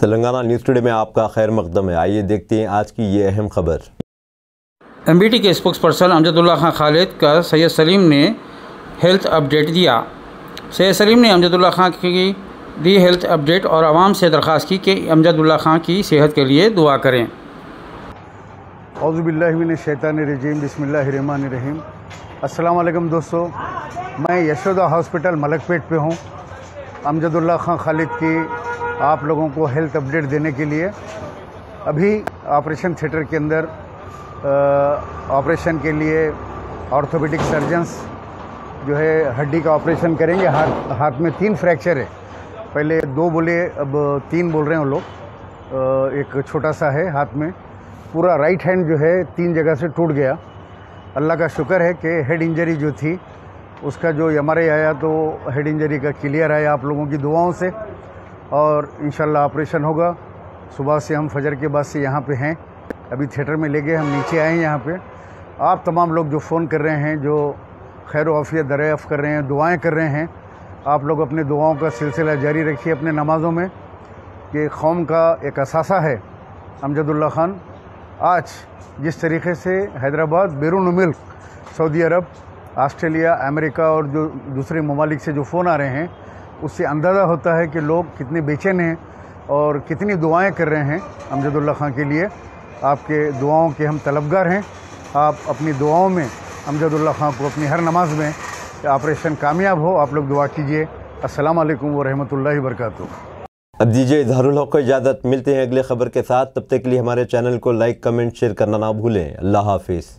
Telangana news today में आपका खैर मकदम है। आइए देखते हैं आज की ये अहम खबर। एमबीटी के स्पोक्स पर्सन अमजदुल्ला खान खालिद का सैयद सलीम ने हेल्थ अपडेट दिया। सैयद सलीम ने अमजदुल्ला खान की दी हेल्थ अपडेट और आवाम से दरख्वास्त की कि अमजदुल्ला खान की सेहत के लिए दुआ करें। औज़ुबिल्लाहि मिनश्शैतानिर्रजीम, बिस्मिल्लाहिर्रहमानिर्रहीम। अस्सलाम वालेकुम दोस्तों, मैं यशोदा हॉस्पिटल मलकपेट पे हूँ। अमजदुल्ला खान खालिद की आप लोगों को हेल्थ अपडेट देने के लिए अभी ऑपरेशन थिएटर के अंदर ऑपरेशन के लिए ऑर्थोपेडिक सर्जन्स जो है हड्डी का ऑपरेशन करेंगे। हाथ में 3 फ्रैक्चर है, पहले 2 बोले अब 3 बोल रहे हैं वो लोग। एक छोटा सा है हाथ में, पूरा राइट हैंड जो है 3 जगह से टूट गया। अल्लाह का शुक्र है कि हेड इंजरी जो थी उसका जो MRI आया तो हेड इंजरी का क्लियर आया आप लोगों की दुआओं से, और इंशाल्लाह ऑपरेशन होगा। सुबह से हम फजर के बाद से यहाँ पे हैं, अभी थिएटर में ले गए, हम नीचे आए हैं यहाँ पे। आप तमाम लोग जो फ़ोन कर रहे हैं, जो खैर आफियत दरियाफ़्त कर रहे हैं, दुआएं कर रहे हैं, आप लोग अपने दुआओं का सिलसिला जारी रखिए अपने नमाज़ों में, कि कौम का एक असासा है अमजदुल्ला खान। आज जिस तरीके से हैदराबाद, बैरून मुल्क, सऊदी अरब, ऑस्ट्रेलिया, अमेरिका और जो दूसरे ममालिक से जो फ़ोन आ रहे हैं, उससे अंदाज़ा होता है कि लोग कितने बेचैन हैं और कितनी दुआएं कर रहे हैं अमजदुल्ला खान के लिए। आपके दुआओं के हम तलबगार हैं। आप अपनी दुआओं में अमजदुल्ला खान को अपनी हर नमाज में ऑपरेशन कामयाब हो, आप लोग दुआ कीजिए। अस्सलाम वालेकुम व रहमतुल्लाहि व बरकातुहू। अब दीजिए इजहारुल हक को इजाज़त। मिलते हैं अगले खबर के साथ, तब तक के लिए हमारे चैनल को लाइक, कमेंट, शेयर करना ना भूलें। अल्लाह हाफिज़।